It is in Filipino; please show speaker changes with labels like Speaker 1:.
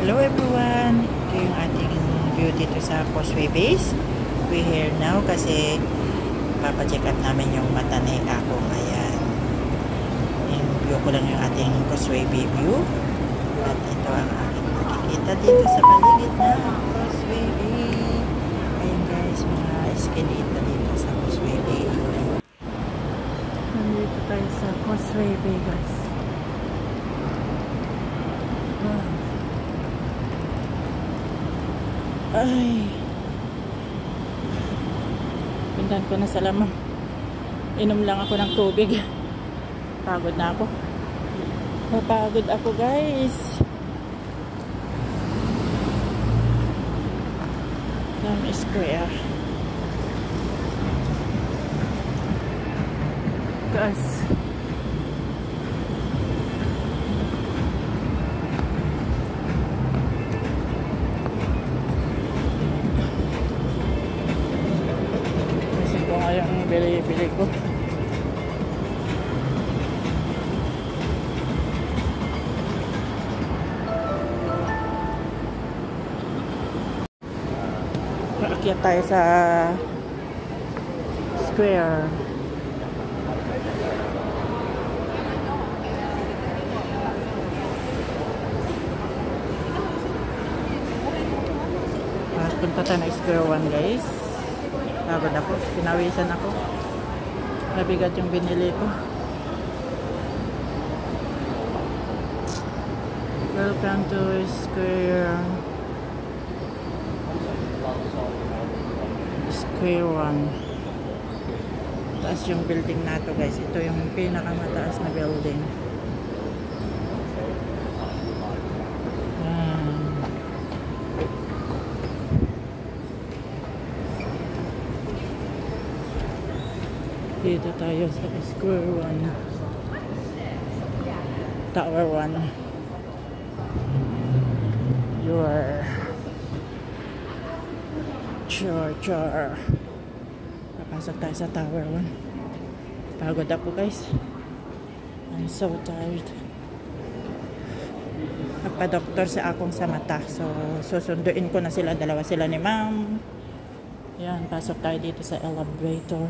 Speaker 1: Hello everyone! Ito yung ating view dito sa Causeway Base. We're here now kasi papacheck up namin yung mata ni Akong. Ayan. Yung view ko lang yung ating Causeway Bay view. At ito ang aking makikita dito sa paligid na Causeway Bay. Ayan guys, mga eskalita dito sa Causeway Bay. Nandito tayo sa Causeway Bay guys. Ay, pindan ko na sa lamang. Inom lang ako ng tubig. Pagod na ako. Napagod ako guys. Dami square. Gas. Yung bili ko. Maakyat tayo sa square. Punta tayo na square 1 guys. Pagod ako, pinawisan ako. Nabigat yung binili ko. Welcome to Square 1. Taas yung building na to guys. Ito yung pinakamataas na building. Dito tayo sa Square 1. Tower 1. Your char. Papasok tayo sa Tower 1. Pagod ako guys. I'm so tired. Nagpa-doktor sa akong sa mata. So, susunduin ko na sila. Dalawa sila ni ma'am. Yan, pasok tayo dito sa elevator.